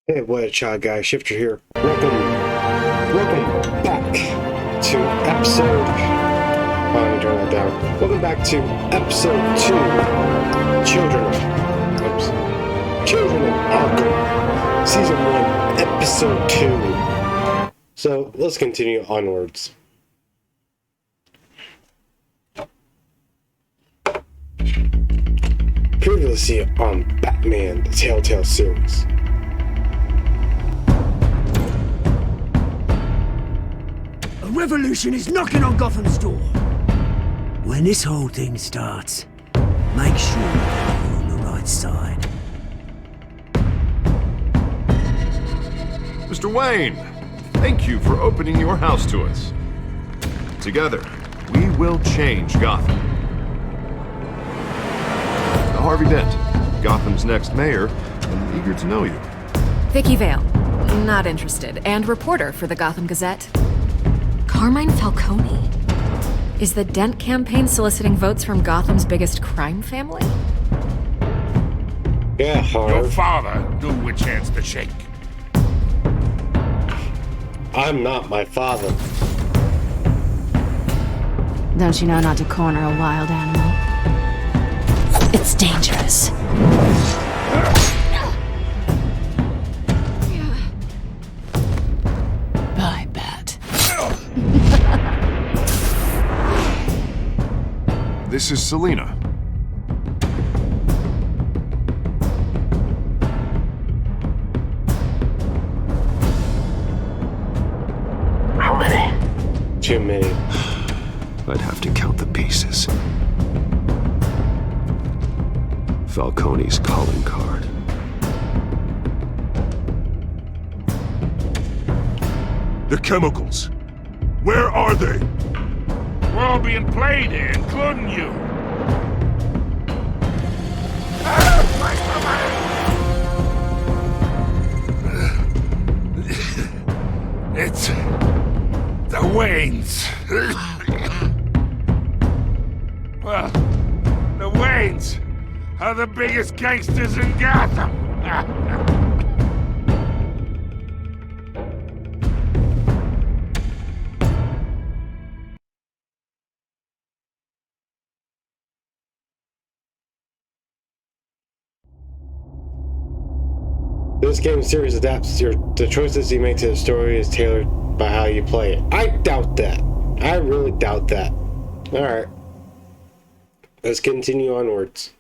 Hey, what a child guy, Shifter here. Welcome back to episode. Oh, let me turn that down. Welcome back to episode 2. Children of Arkham, season 1, episode 2. So let's continue onwards. Previously on Batman, the Telltale series. A revolution is knocking on Gotham's door. When this whole thing starts, make sure you're on the right side. Mr. Wayne, thank you for opening your house to us. Together, we will change Gotham. Harvey Dent, Gotham's next mayor, and eager to know you. Vicky Vale, not interested, and reporter for the Gotham Gazette. Carmine Falcone? Is the Dent campaign soliciting votes from Gotham's biggest crime family? Yeah, Harv. Your father knew which hands to shake. I'm not my father. Don't you know not to corner a wild animal? It's dangerous. Bye, Bat. This is Selina. How many? Too many. I'd have to count the pieces. Falcone's calling card. The chemicals. Where are they? We're all being played here, including you. It's the Waynes. Well, the Waynes are the biggest gangsters in Gotham. This game series adapts the choices you make to the story is tailored by how you play it. I doubt that. I really doubt that. Alright. Let's continue onwards.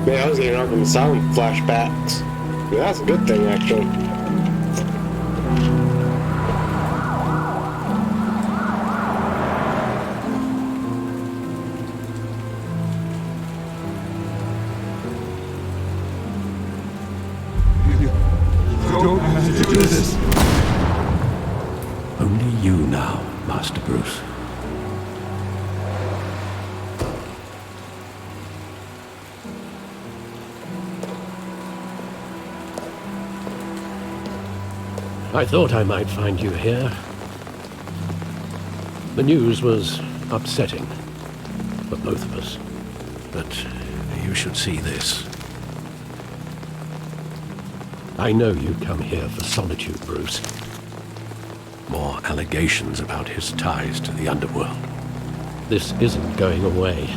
Man, I was getting Arkham Asylum flashbacks. Yeah, that's a good thing, actually. Don't have to do this. Only you now, Master Bruce. I thought I might find you here. The news was upsetting for both of us. But you should see this. I know you come here for solitude, Bruce. More allegations about his ties to the underworld. This isn't going away.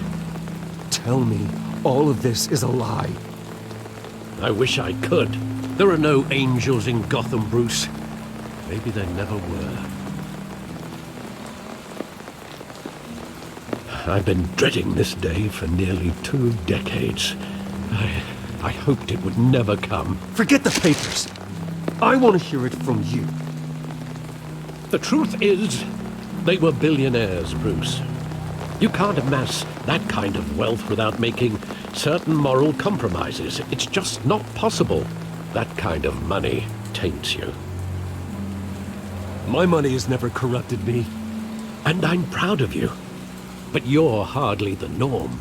Tell me all of this is a lie. I wish I could. There are no angels in Gotham, Bruce. Maybe there never were. I've been dreading this day for nearly 2 decades. I hoped it would never come. Forget the papers. I want to hear it from you. The truth is, they were billionaires, Bruce. You can't amass that kind of wealth without making certain moral compromises. It's just not possible. That kind of money taints you. My money has never corrupted me. And I'm proud of you. But you're hardly the norm.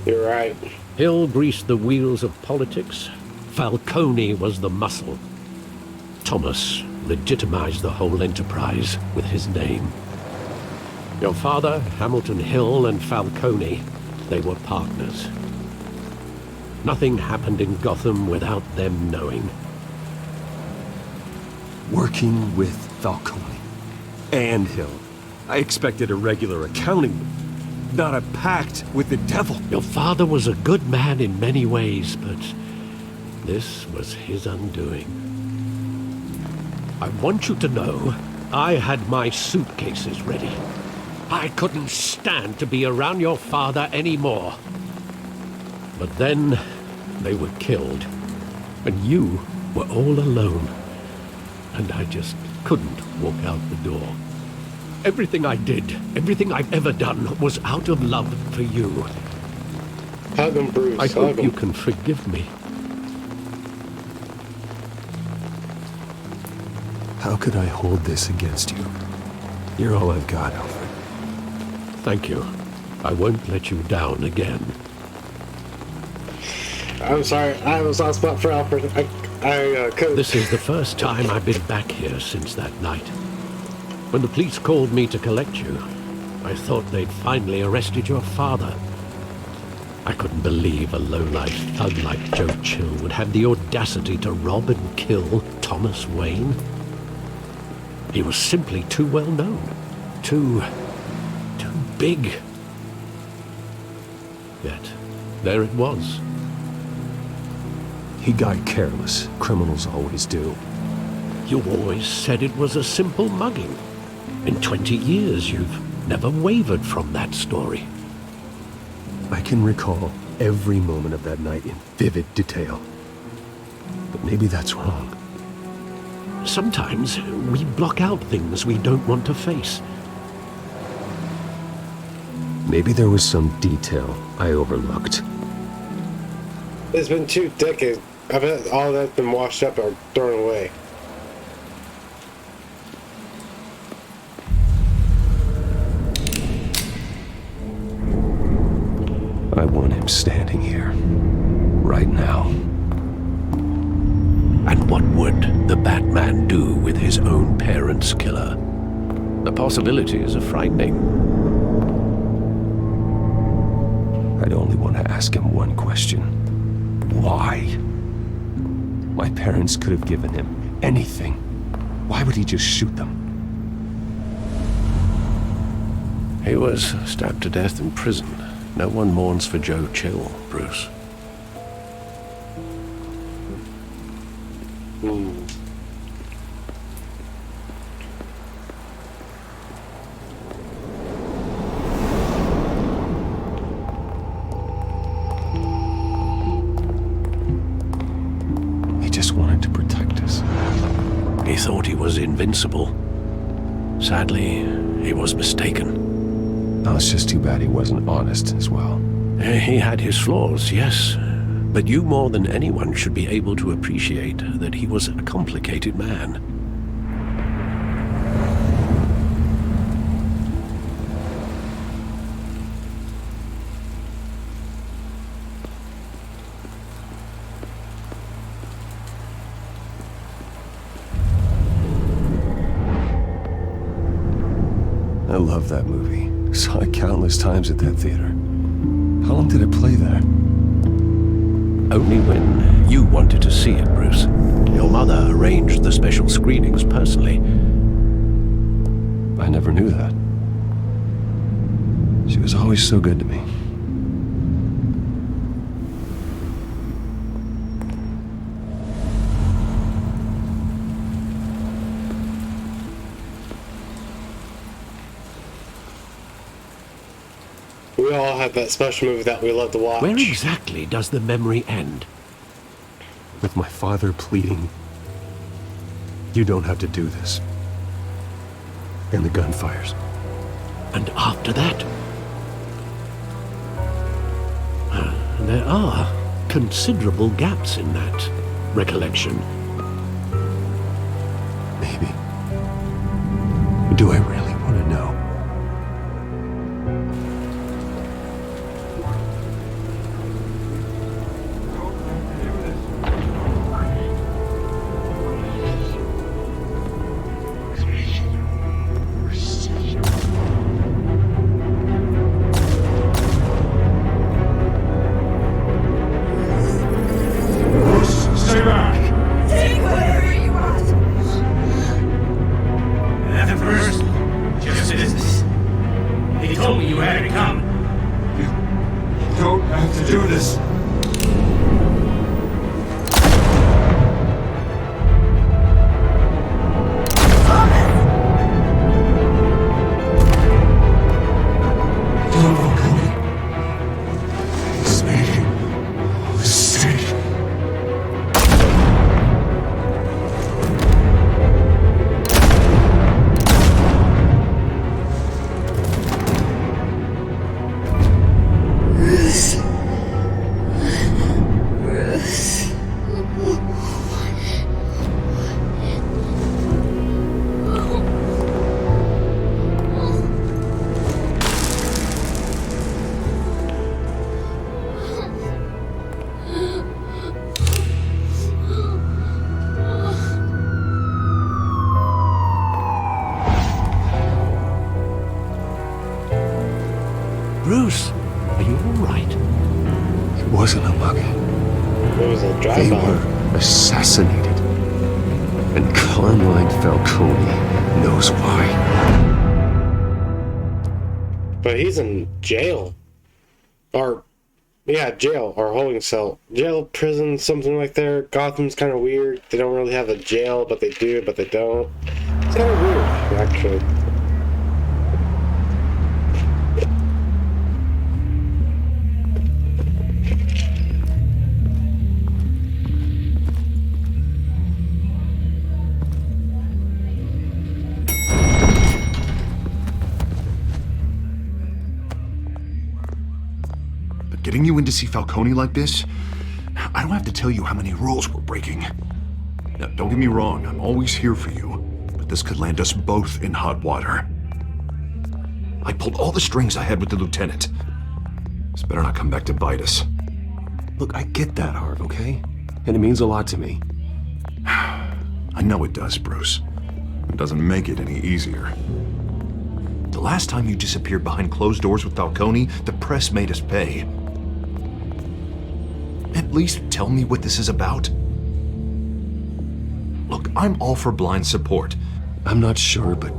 You're right. Hill greased the wheels of politics. Falcone was the muscle. Thomas legitimized the whole enterprise with his name. Your father, Hamilton Hill, and Falcone, they were partners. Nothing happened in Gotham without them knowing. Working with Falcone and Hill. I expected a regular accounting, not a pact with the devil. Your father was a good man in many ways, but this was his undoing. I want you to know, I had my suitcases ready. I couldn't stand to be around your father anymore. But then, they were killed, and you were all alone. And I just couldn't walk out the door. Everything I did, everything I've ever done, was out of love for you. Hug him, Bruce. I hope hug you him. can forgive me. How could I hold this against you? You're all I've got, Alfred. Thank you. I won't let you down again. I'm sorry, I was on spot for Alfred. I couldn't. This is the first time I've been back here since that night. When the police called me to collect you, I thought they'd finally arrested your father. I couldn't believe a lowlife thug like Joe Chill would have the audacity to rob and kill Thomas Wayne. He was simply too well known. Too big. Yet, there it was. He got careless. Criminals always do. You always said it was a simple mugging. In 20 years, you've never wavered from that story. I can recall every moment of that night in vivid detail. But maybe that's wrong. Sometimes we block out things we don't want to face. Maybe there was some detail I overlooked. It's been 2 decades. I bet all that's been washed up or thrown away. I want him standing here, right now. And what would the Batman do with his own parents' killer? The possibilities are frightening. I'd only want to ask him one question. Why? My parents could have given him anything. Why would he just shoot them? He was stabbed to death in prison. No one mourns for Joe Chill, Bruce. He just wanted to protect us. He thought he was invincible. Sadly, he was mistaken. Oh, it's just too bad he wasn't honest as well. He had his flaws, yes. But you more than anyone should be able to appreciate that he was a complicated man. I love that movie. Saw it countless times at that theater. How long did it play there? Only when you wanted to see it, Bruce. Your mother arranged the special screenings personally. I never knew that. She was always so good to me. We all have that special movie that we love to watch. Where exactly does the memory end? With my father pleading, "You don't have to do this." And the gun fires. And after that? There are considerable gaps in that recollection. Maybe. Do I really want to know? wasn't a mug. It was a They drive-by. were assassinated. And Carmine Falcone knows why. But he's in jail. Or, yeah, jail or holding cell. Jail, prison, something like that. Gotham's kind of weird. They don't really have a jail, but they do, but they don't. It's kind of weird, actually. But getting you in to see Falcone like this, I don't have to tell you how many rules we're breaking. Now, don't get me wrong, I'm always here for you, but this could land us both in hot water. I pulled all the strings I had with the lieutenant. This better not come back to bite us. Look, I get that, Harv, okay? And it means a lot to me. I know it does, Bruce. It doesn't make it any easier. The last time you disappeared behind closed doors with Falcone, the press made us pay. At least tell me what this is about. Look, I'm all for blind support. I'm not sure, but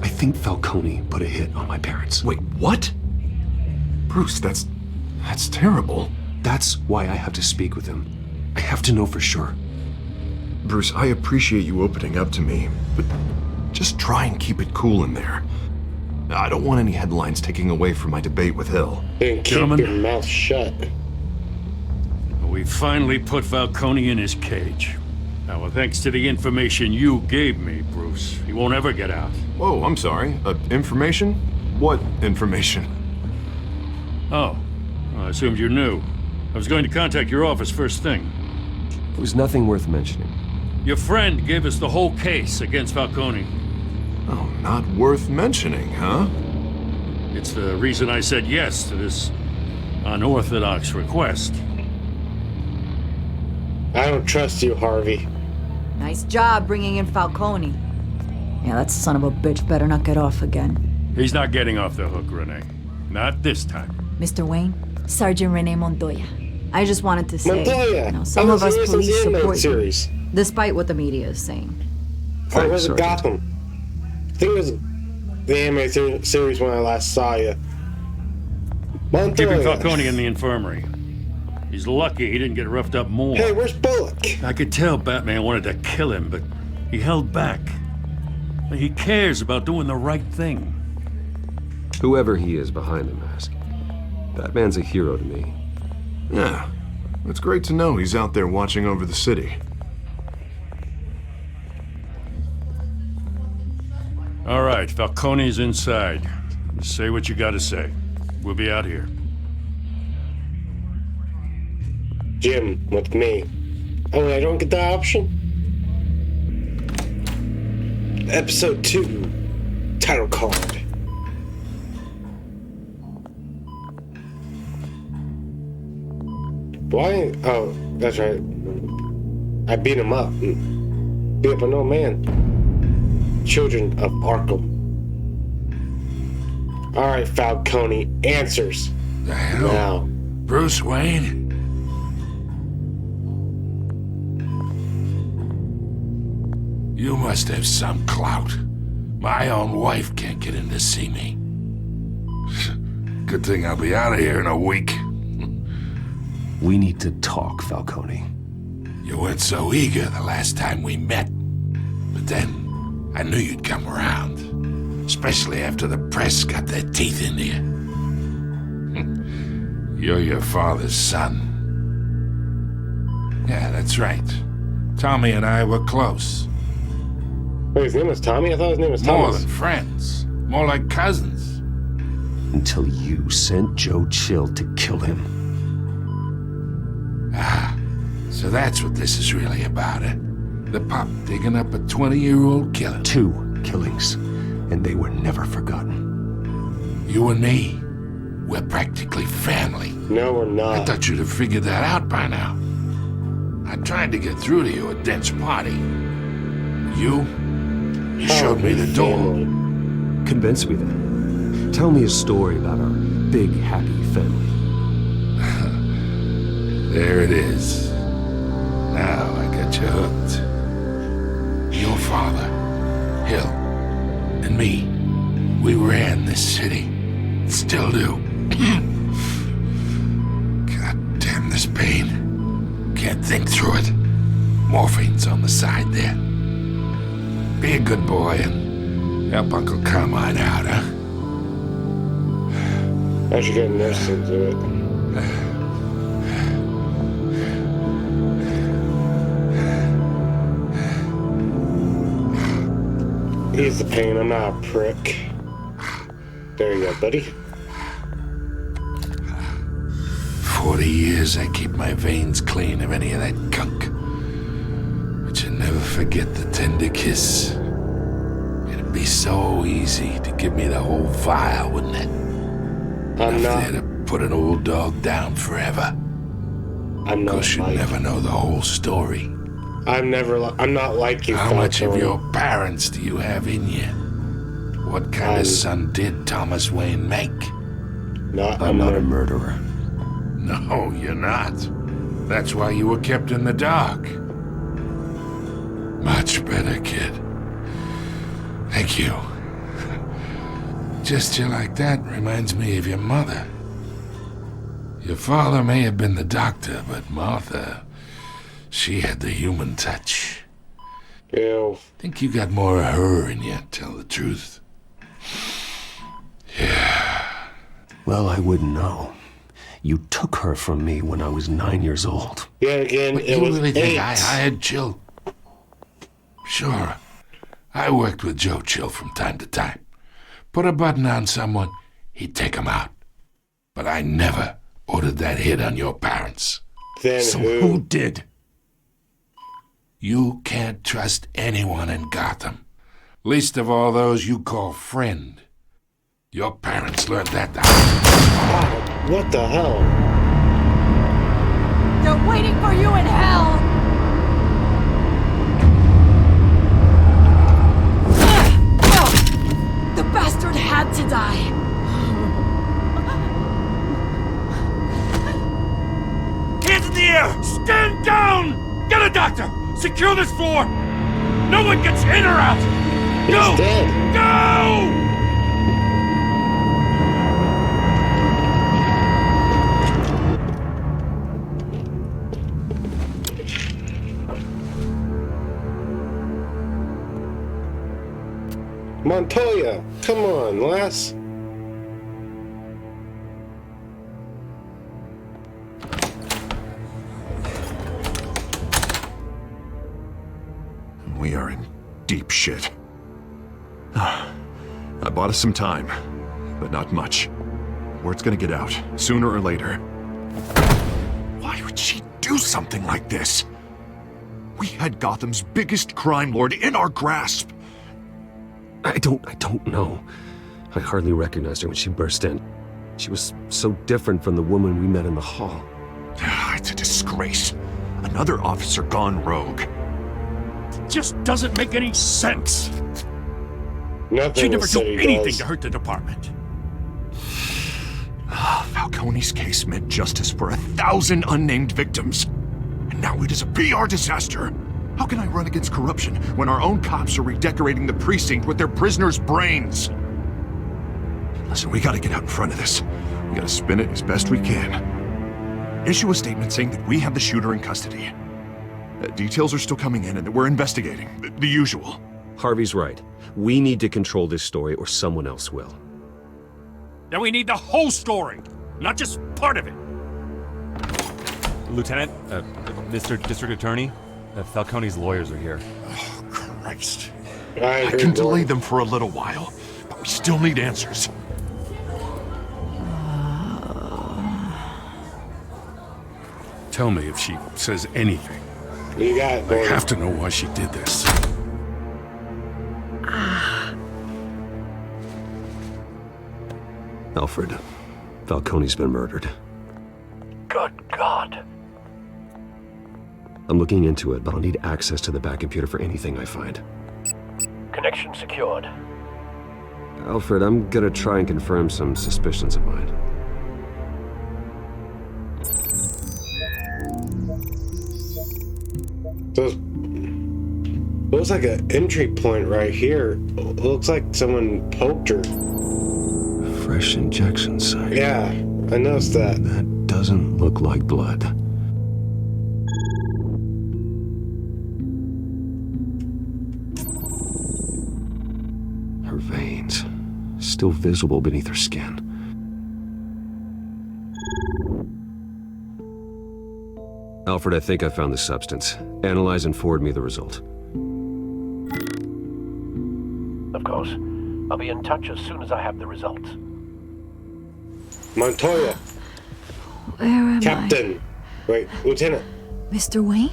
I think Falcone put a hit on my parents. Wait, what? Bruce, that's terrible. That's why I have to speak with him. I have to know for sure. Bruce, I appreciate you opening up to me, but just try and keep it cool in there. I don't want any headlines taking away from my debate with Hill. And keep Gentlemen. your mouth shut. We finally put Falcone in his cage. Now, thanks to the information you gave me, Bruce, he won't ever get out. Whoa, I'm sorry. Information? What information? Oh, well, I assumed you knew. I was going to contact your office first thing. It was nothing worth mentioning. Your friend gave us the whole case against Falcone. Oh, not worth mentioning, huh? It's the reason I said yes to this unorthodox request. I don't trust you, Harvey. Nice job bringing in Falcone. Yeah, that son of a bitch better not get off again. He's not getting off the hook, Renee. Not this time. Mr. Wayne, Sergeant Renee Montoya. I just wanted to say, Montoya! you know, some of us police support you, series. despite what the media is saying. Or was it Sergeant. Gotham? I think it was the animated series when I last saw you. Keeping Montoya. Falcone in the infirmary. He's lucky he didn't get roughed up more. Hey, where's Bullock? I could tell Batman wanted to kill him, but he held back. He cares about doing the right thing. Whoever he is behind the mask, Batman's a hero to me. Yeah. It's great to know he's out there watching over the city. All right, Falcone's inside. Say what you gotta say. We'll be out here. Jim, with me. Oh, I don't get that option? Episode 2. Title card. Why? Oh, that's right. I beat him up. Beat up an old man. Children of Arkham. Alright, Falcone. Answers. The hell? Now. Bruce Wayne? You must have some clout. My own wife can't get in to see me. Good thing I'll be out of here in a week. We need to talk, Falcone. You weren't so eager the last time we met. But then, I knew you'd come around. Especially after the press got their teeth into you. You're your father's son. Yeah, that's right. Tommy and I were close. Wait, his name was Tommy? I thought his name was More Thomas. than friends. More like cousins. Until you sent Joe Chill to kill him. Ah, so that's what this is really about, eh? The pup digging up a 20-year-old killer. 2 killings, and they were never forgotten. You and me, we're practically family. No, we're I not. thought you'd have figured that out by now. I tried to get through to you at Dent's party. You showed me the door. Convince me then. Tell me a story about our big, happy family. There it is. Now I got you hooked. Your father, Hill, and me, we ran this city. Still do. God damn this pain. Can't think through it. Morphine's on the side there. Be a good boy and help Uncle Carmine out, huh? I should get a nurse to do it. Ease the pain, I'm not a prick. There you go, buddy. 40 years I keep my veins clean of any of that gunk. But you never forget the tender kiss. It'd be so easy to give me the whole vial, wouldn't it? I'm not. There to put an old dog down forever. I'm not. Because you never know the whole story. I'm not like you. How much of your parents do you have in you? What kind of son did Thomas Wayne make? I'm not a murderer. No, you're not. That's why you were kept in the dark. Much better, kid. Thank you. Gesture like that reminds me of your mother. Your father may have been the doctor, but Martha, she had the human touch. Ew. Think you got more of her in you, tell the truth. Yeah. Well, I wouldn't know. You took her from me when I was 9 years old. Yeah, again, But it you was really 8. think I hired Chill? Sure. I worked with Joe Chill from time to time. Put a button on someone, he'd take him out. But I never ordered that hit on your parents. Then so who did? You can't trust anyone in Gotham. Least of all those you call friend. Your parents learned that the Wow, what the hell? They're waiting for you in hell! The bastard had to die! Hands in the air! Stand down! Get a doctor! Secure this floor! No one gets in or out! Go! He's dead. Go! Montoya, come on, lass. We are in deep shit. I bought us some time, but not much. Word's gonna get out, sooner or later. Why would she do something like this? We had Gotham's biggest crime lord in our grasp. I don't know. I hardly recognized her when she burst in. She was so different from the woman we met in the hall. It's a disgrace. Another officer gone rogue. Just doesn't make any sense. Nothing She'd never the do city anything does. to hurt the department. Falcone's case meant justice for 1,000 unnamed victims. And now it is a PR disaster. How can I run against corruption when our own cops are redecorating the precinct with their prisoners' brains? Listen, we gotta get out in front of this. We gotta spin it as best we can. Issue a statement saying that we have the shooter in custody. Details are still coming in and that we're investigating. The usual. Harvey's right. We need to control this story or someone else will. Then we need the whole story, not just part of it. Lieutenant, Mr. District Attorney, Falcone's lawyers are here. Oh, Christ. I can delay them for a little while, but we still need answers. Tell me if she says anything. You got it, I boy. have to know why she did this. Alfred, Falcone's been murdered. Good God. I'm looking into it, but I'll need access to the back computer for anything I find. Connection secured. Alfred, I'm gonna try and confirm some suspicions of mine. Those looks like an entry point right here. It looks like someone poked her. Fresh injection site. Yeah, I noticed that. That doesn't look like blood. Her veins, still visible beneath her skin. Alfred, I think I found the substance. Analyze and forward me the result. Of course. I'll be in touch as soon as I have the results. Montoya. Where am Captain. Wait, Lieutenant. I? Mr. Wayne?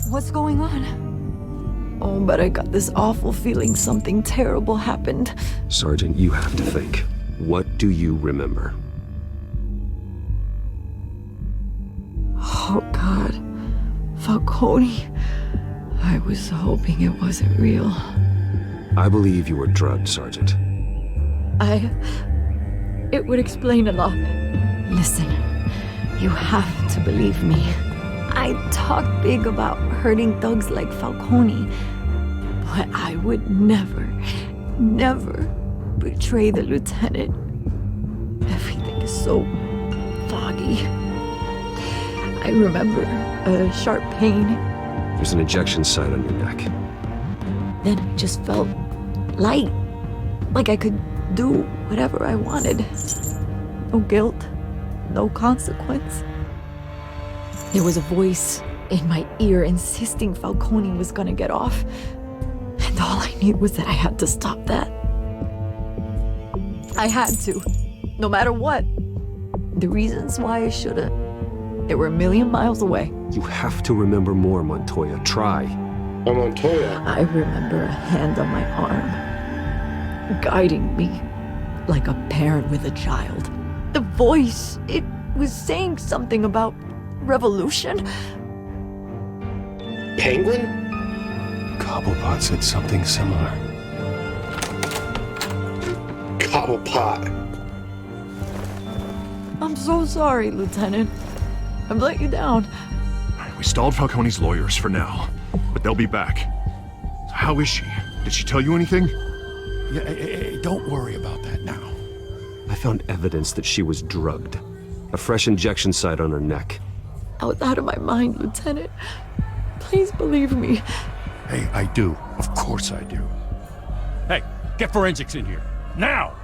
What's going on? Oh, but I got this awful feeling something terrible happened. Sergeant, you have to think. What do you remember? Oh, God. Falcone. I was hoping it wasn't real. I believe you were drugged, Sergeant. It would explain a lot. Listen, you have to believe me. I talked big about hurting thugs like Falcone, but I would never betray the lieutenant. Everything is so foggy. I remember a sharp pain. There's an injection site on your neck. Then it just felt light, like I could do whatever I wanted. No guilt, no consequence. There was a voice in my ear insisting Falcone was gonna get off. And all I knew was that I had to stop that. I had to, no matter what. The reasons why I shouldn't, they were a million miles away. You have to remember more, Montoya. Try. Oh, Montoya. I remember a hand on my arm, guiding me like a parent with a child. The voice, it was saying something about revolution. Penguin? Cobblepot said something similar. Cobblepot. I'm so sorry, Lieutenant. I've let you down. We stalled Falcone's lawyers for now, but they'll be back. How is she? Did she tell you anything? Yeah, hey, don't worry about that now. I found evidence that she was drugged. A fresh injection site on her neck. I was out of my mind, Lieutenant. Please believe me. Hey, I do. Of course I do. Hey, get forensics in here. Now!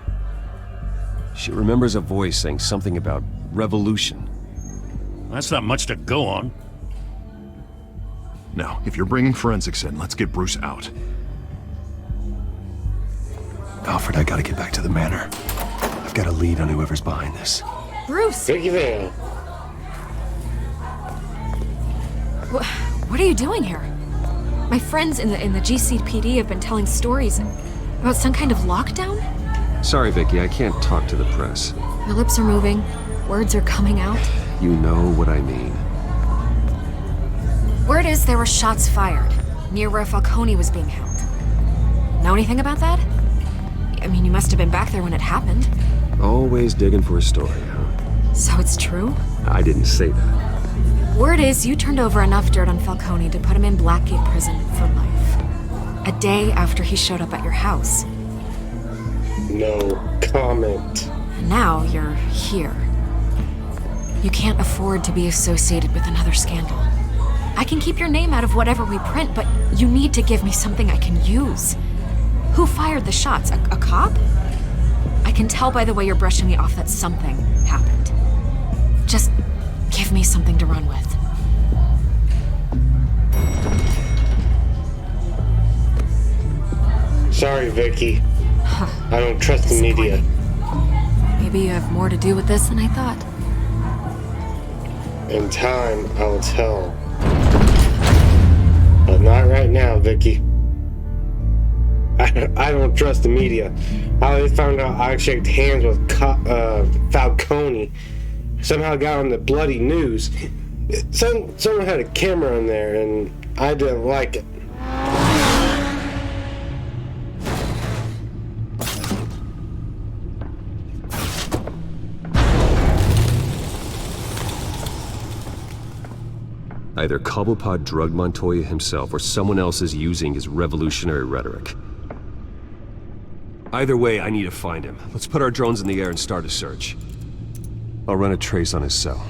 She remembers a voice saying something about revolution. That's not much to go on. Now, if you're bringing forensics in, let's get Bruce out. Alfred, I gotta get back to the manor. I've got a lead on whoever's behind this. Bruce! Vicky Vale. What are you doing here? My friends in the GCPD have been telling stories about some kind of lockdown? Sorry, Vicky, I can't talk to the press. Your lips are moving, words are coming out. You know what I mean. Word is there were shots fired near where Falcone was being held. Know anything about that? I mean, you must have been back there when it happened. Always digging for a story, huh? So it's true? I didn't say that. Word is you turned over enough dirt on Falcone to put him in Blackgate Prison for life. A day after he showed up at your house. No comment. And now you're here. You can't afford to be associated with another scandal. I can keep your name out of whatever we print, but you need to give me something I can use. Who fired the shots? A cop? I can tell by the way you're brushing me off that something happened. Just give me something to run with. Sorry, Vicky. I don't trust the media. Maybe you have more to do with this than I thought. In time, I'll tell. But not right now, Vicky. I don't trust the media. How they found out I shaked hands with Falcone. Somehow got on the bloody news. Someone had a camera in there, and I didn't like it. Either Cobblepot drugged Montoya himself, or someone else is using his revolutionary rhetoric. Either way, I need to find him. Let's put our drones in the air and start a search. I'll run a trace on his cell.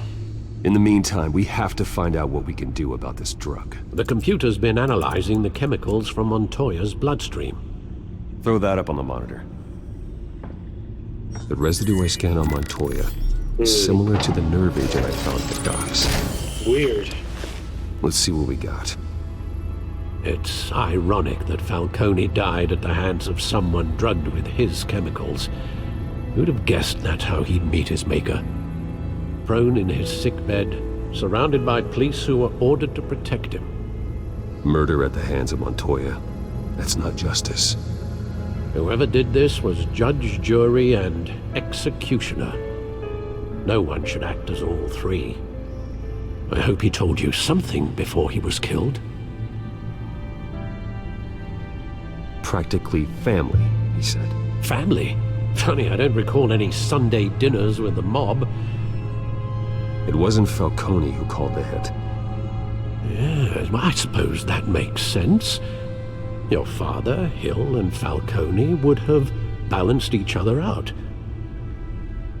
In the meantime, we have to find out what we can do about this drug. The computer's been analyzing the chemicals from Montoya's bloodstream. Throw that up on the monitor. The residue I scanned on Montoya is similar to the nerve agent I found at the docks. Weird. Let's see what we got. It's ironic that Falcone died at the hands of someone drugged with his chemicals. Who'd have guessed that's how he'd meet his maker? Prone in his sickbed, surrounded by police who were ordered to protect him. Murder at the hands of Montoya. That's not justice. Whoever did this was judge, jury, and executioner. No one should act as all three. I hope he told you something before he was killed. Practically family, he said. Family? Funny, I don't recall any Sunday dinners with the mob. It wasn't Falcone who called the hit. Yes, well, I suppose that makes sense. Your father, Hill, and Falcone would have balanced each other out.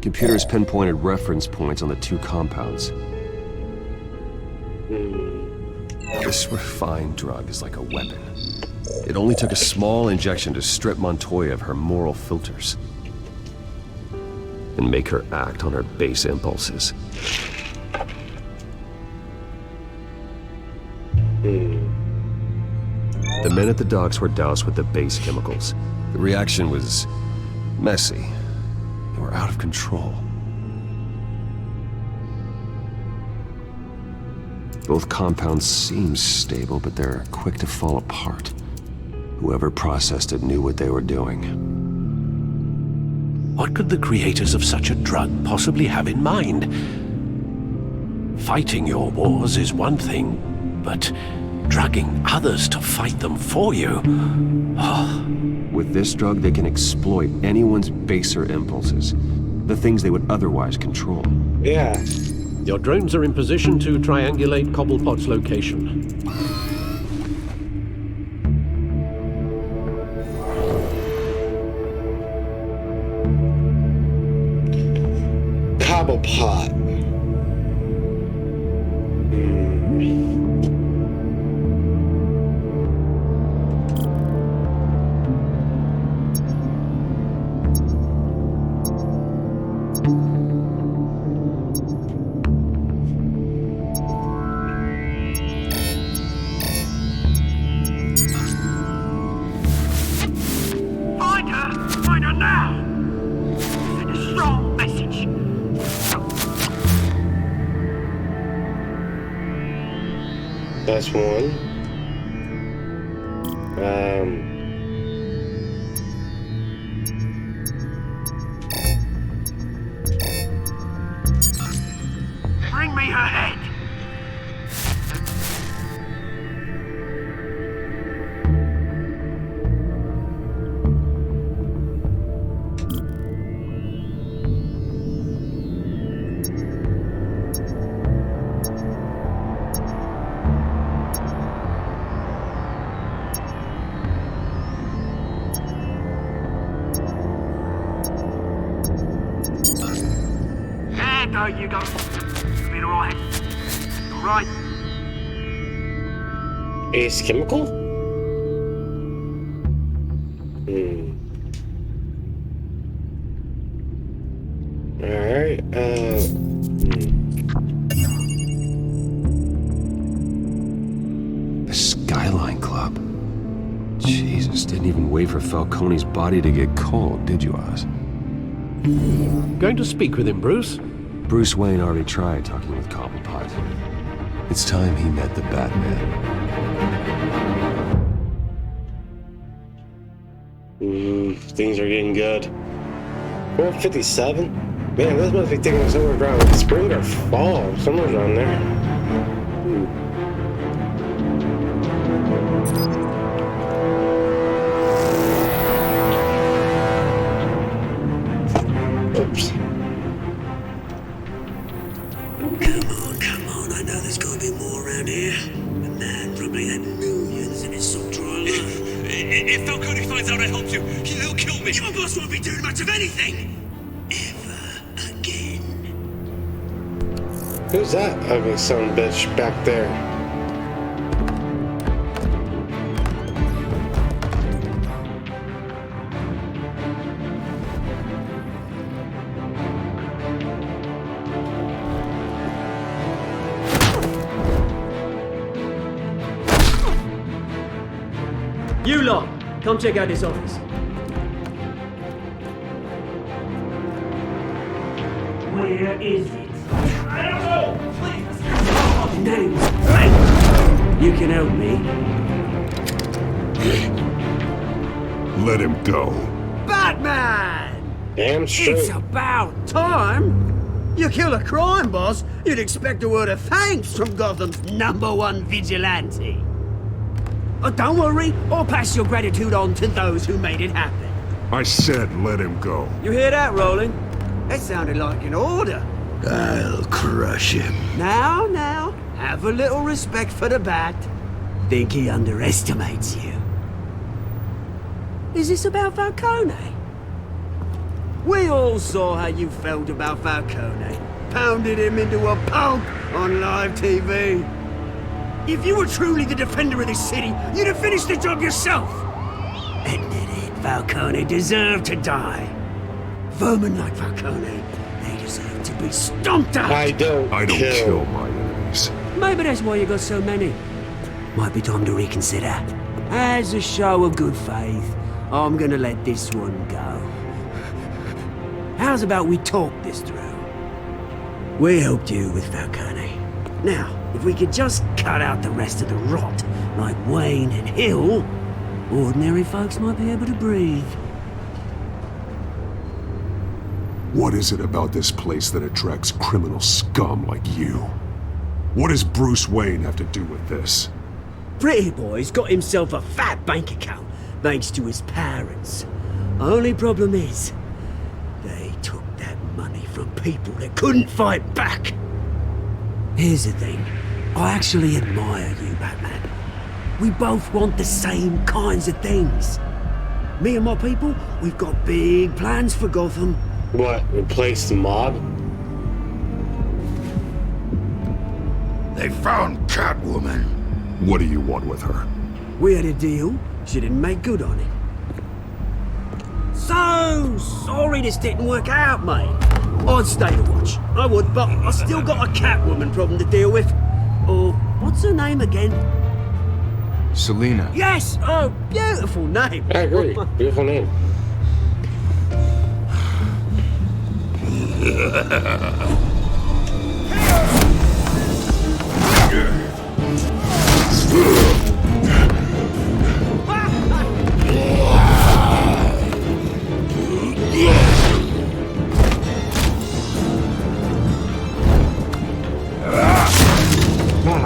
Computers pinpointed reference points on the two compounds. This refined drug is like a weapon. It only took a small injection to strip Montoya of her moral filters and make her act on her base impulses. The men at the docks were doused with the base chemicals. The reaction was messy. They were out of control. Both compounds seem stable, but they're quick to fall apart. Whoever processed it knew what they were doing. What could the creators of such a drug possibly have in mind? Fighting your wars is one thing, but drugging others to fight them for you? Oh. With this drug, they can exploit anyone's baser impulses, the things they would otherwise control. Yeah. Your drones are in position to triangulate Cobblepot's location. Cobblepot. Find her now! Send a strong message. That's one. Bring me her head. There you go. You've been alright. Alright. Ace Chemical? Alright, The Skyline Club. Jesus, didn't even wait for Falcone's body to get cold, did you, Oz? Going to speak with him, Bruce? Bruce Wayne already tried talking with Cobblepot. It's time he met the Batman. Things are getting good. 457? Man, this must be taking somewhere around spring or fall. Somewhere around there. Oops. Come on, I know there's gonna be more around here. Probably had millions in his soul drama. If Falcone finds out I helped you, he'll kill me. Your boss won't be doing much of anything. Ever again. Who's that ugly son of a bitch back there? You lot, come check out this office. Where is it? I don't know! Please! Names! Right! You can help me. Let him go. Batman! Damn straight. It's about time! You kill a crime boss, you'd expect a word of thanks from Gotham's #1 vigilante. But don't worry, I'll pass your gratitude on to those who made it happen. I said let him go. You hear that, Roland? That sounded like an order. I'll crush him. Now, have a little respect for the Bat. Think he underestimates you. Is this about Falcone? We all saw how you felt about Falcone. Pounded him into a pulp on live TV. If you were truly the defender of this city, you'd have finished the job yourself. Admit it, Falcone deserved to die. Vermin like Falcone, they deserve to be stomped out. I don't kill my enemies. Maybe that's why you got so many. Might be time to reconsider. As a show of good faith, I'm gonna let this one go. How's about we talk this through? We helped you with Falcone. Now, if we could just cut out the rest of the rot, like Wayne and Hill, ordinary folks might be able to breathe. What is it about this place that attracts criminal scum like you? What does Bruce Wayne have to do with this? Pretty Boy's got himself a fat bank account, thanks to his parents. Only problem is, they took that money from people that couldn't fight back. Here's the thing. I actually admire you, Batman. We both want the same kinds of things. Me and my people, we've got big plans for Gotham. What? Replace the mob? They found Catwoman. What do you want with her? We had a deal. She didn't make good on it. So sorry this didn't work out, mate. I'd stay to watch. I would, but I still got a Catwoman problem to deal with. Oh, what's her name again? Selina. Yes! Oh, beautiful name. I agree. Beautiful name.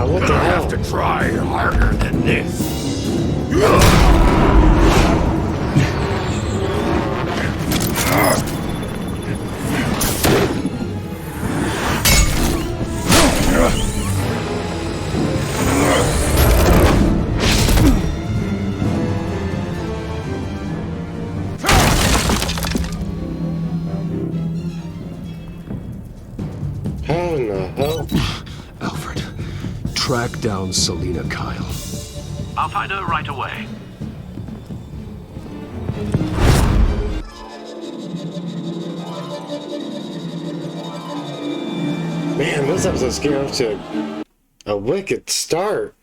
What the hell? I have to try harder than this. How in the hell? Alfred, track down Selina Kyle. I'll find her right away. Man, this episode's getting off to a wicked start.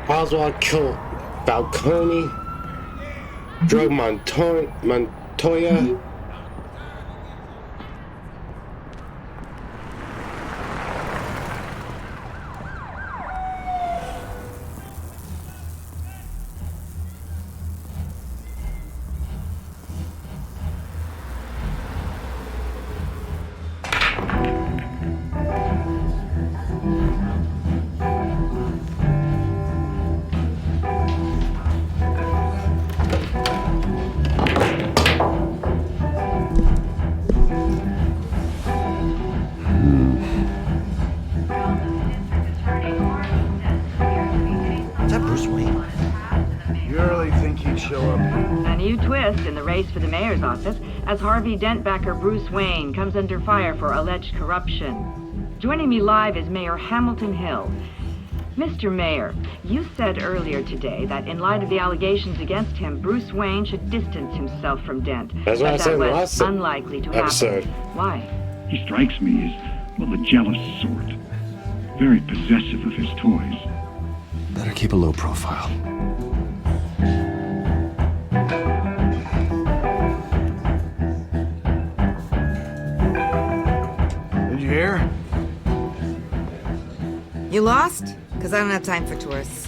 Oswald killed Falcone, drove Montoya. Bruce Wayne. You really think he'd show up? A new twist in the race for the mayor's office as Harvey Dent-backer Bruce Wayne comes under fire for alleged corruption. Joining me live is Mayor Hamilton Hill. Mr. Mayor, you said earlier today that in light of the allegations against him, Bruce Wayne should distance himself from Dent. That's what I said in the was last unlikely to episode. happen. Why? He strikes me as, well, the jealous sort. Very possessive of his toys. Better keep a low profile. Did you hear? You lost? Because I don't have time for tourists.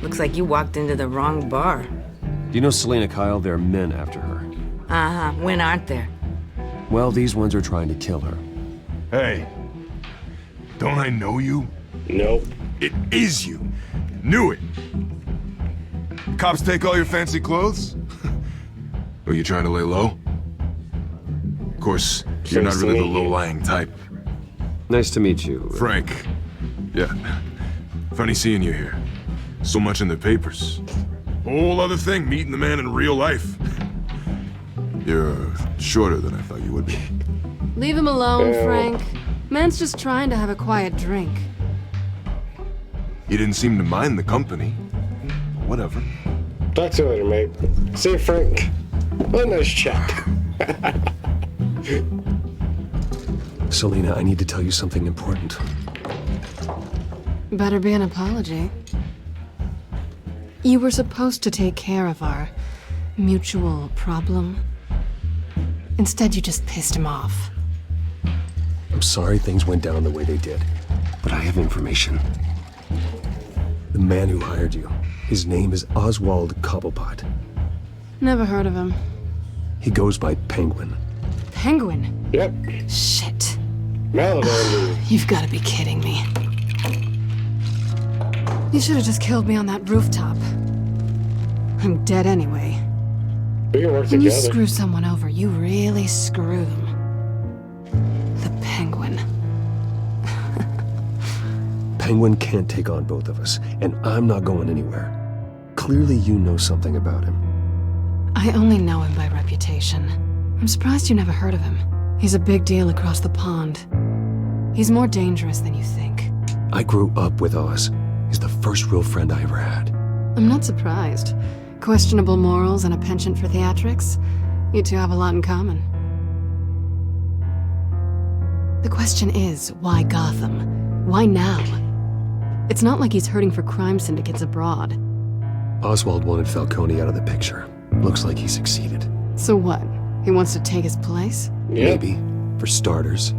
Looks like you walked into the wrong bar. Do you know Selena Kyle? There are men after her. Uh-huh. When aren't there? Well, these ones are trying to kill her. Hey, don't I know you? Nope. It is you. Knew it. Cops take all your fancy clothes? Are you trying to lay low? Of course, you're not really the low-lying type. Nice to meet you. Frank. Yeah. Funny seeing you here. So much in the papers. Whole other thing, meeting the man in real life. You're shorter than I thought you would be. Leave him alone, Frank. Man's just trying to have a quiet drink. You didn't seem to mind the company. Whatever. Talk to you later, mate. See you, Frank. What a nice chap. Selena, I need to tell you something important. Better be an apology. You were supposed to take care of our mutual problem. Instead, you just pissed him off. I'm sorry things went down the way they did, but I have information. The man who hired you, his name is Oswald Cobblepot. Never heard of him. He goes by Penguin. Penguin? Yep. Shit. Melody. You've got to be kidding me. You should have just killed me on that rooftop. I'm dead anyway. We can work When you together. screw someone over, you really screw them. The Penguin. Penguin can't take on both of us, and I'm not going anywhere. Clearly you know something about him. I only know him by reputation. I'm surprised you never heard of him. He's a big deal across the pond. He's more dangerous than you think. I grew up with Oz. He's the first real friend I ever had. I'm not surprised. Questionable morals and a penchant for theatrics. You two have a lot in common. The question is, why Gotham? Why now? It's not like he's hurting for crime syndicates abroad. Oswald wanted Falcone out of the picture. Looks like he succeeded. So what? He wants to take his place? Yep. Maybe, for starters.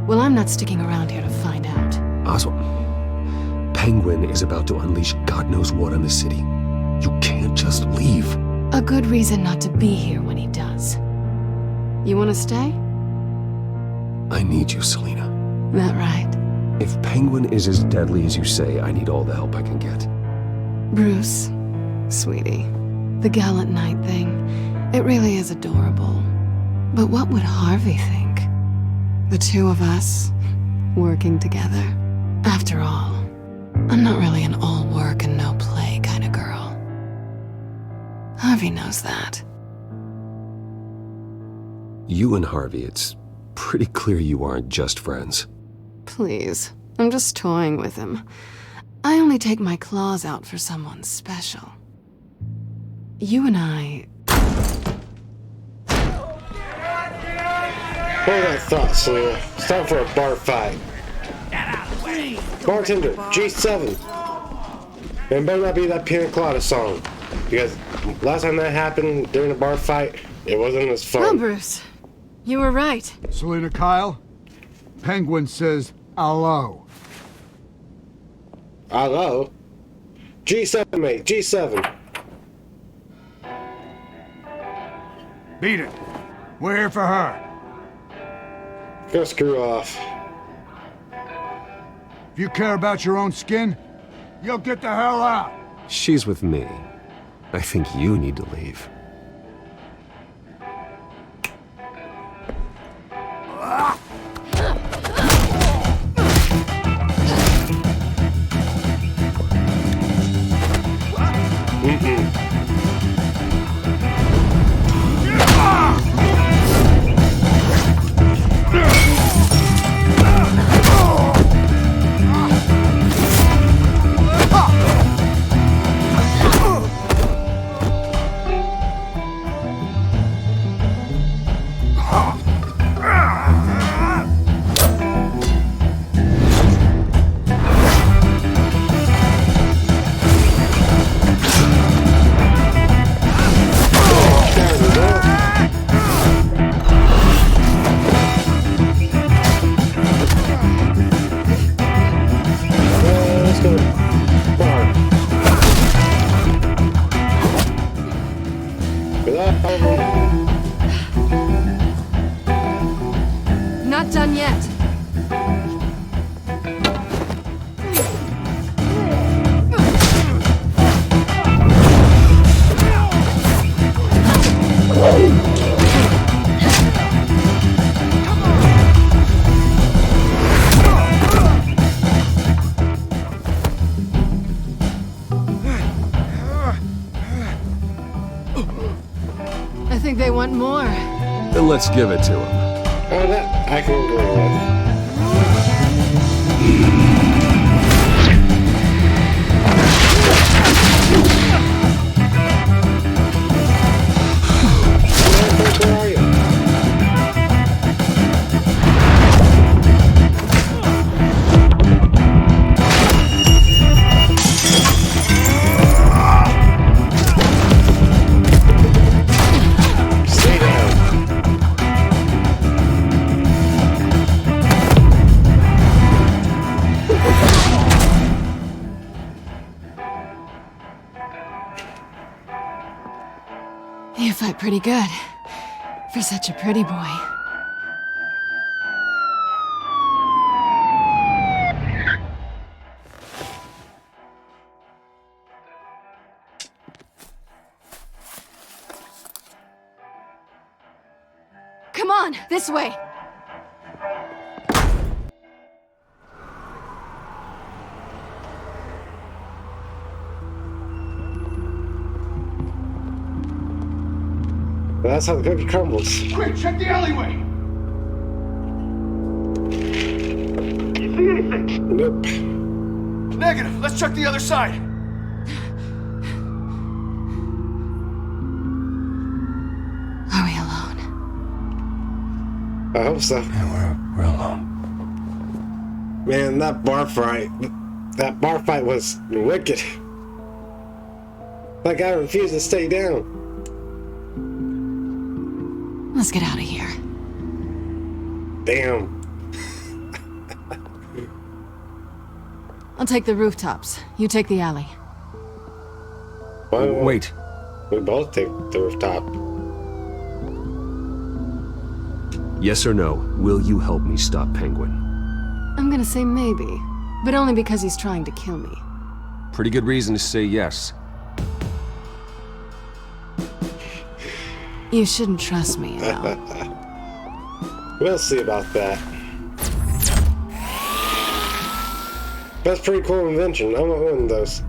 Well, I'm not sticking around here to find out. Oswald. Penguin is about to unleash God knows what on the city. You can't just leave. A good reason not to be here when he does. You want to stay? I need you, Selena. That right? If Penguin is as deadly as you say, I need all the help I can get. Bruce, sweetie, the gallant knight thing, it really is adorable. But what would Harvey think? The two of us, working together. After all, I'm not really an all work and no play kind of girl. Harvey knows that. You and Harvey, it's pretty clear you aren't just friends. Please, I'm just toying with him. I only take my claws out for someone special. You and I... Hold that thought, Selena. It's time for a bar fight. Bartender, G7. It better not be that Pina Colada song. Because last time that happened during a bar fight, it wasn't as fun. Well, Bruce, you were right. Selena Kyle? Penguin says hello. Hello? G7, mate. G7. Beat it. We're here for her. Go screw off. If you care about your own skin, you'll get the hell out. She's with me. I think you need to leave. more. Then let's give it to him. Oh, that I can agree with. Where are you? Stay down. You fight pretty good. For such a pretty boy. Come on, this way. That's how the cookie crumbles. Quick, check the alleyway! You see anything? Nope. Negative. Let's check the other side. Are we alone? I hope so. Yeah, we're alone. Man, that bar fight was wicked. That guy refused to stay down. Let's get out of here. Damn. I'll take the rooftops. You take the alley. Wait. We both take the rooftop. Yes or no, will you help me stop Penguin? I'm gonna say maybe, but only because he's trying to kill me. Pretty good reason to say yes. You shouldn't trust me, you know. We'll see about that. That's a pretty cool invention. I want one of those.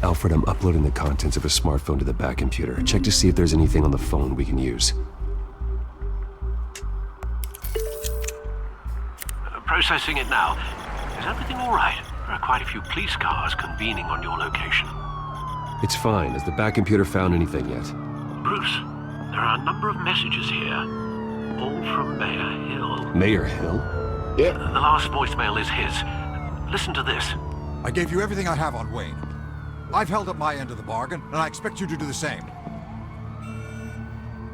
Alfred, I'm uploading the contents of a smartphone to the back computer. Check to see if there's anything on the phone we can use. Processing it now. Is everything all right? There are quite a few police cars convening on your location. It's fine. Has the back computer found anything yet? Bruce, there are a number of messages here, all from Mayor Hill. Mayor Hill? Yep. The last voicemail is his. Listen to this. I gave you everything I have on Wayne. I've held up my end of the bargain, and I expect you to do the same.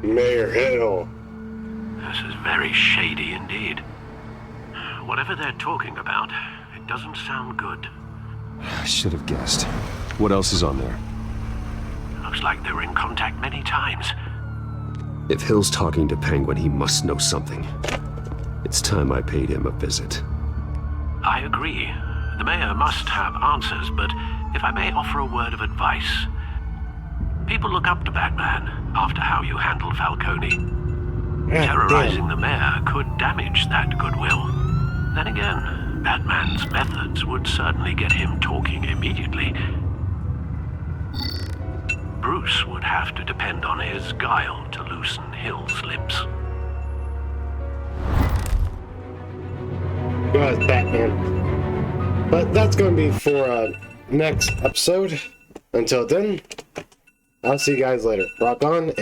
Mayor Hill. This is very shady indeed. Whatever they're talking about, it doesn't sound good. I should have guessed. What else is on there? Looks like they were in contact many times. If Hill's talking to Penguin, he must know something. It's time I paid him a visit. I agree. The mayor must have answers, but if I may offer a word of advice. People look up to Batman after how you handled Falcone. Terrorizing the mayor could damage that goodwill. Then again, Batman's methods would certainly get him talking immediately. Bruce would have to depend on his guile to loosen Hill's lips. Well, Batman. But that's going to be for next episode. Until then, I'll see you guys later. Rock on.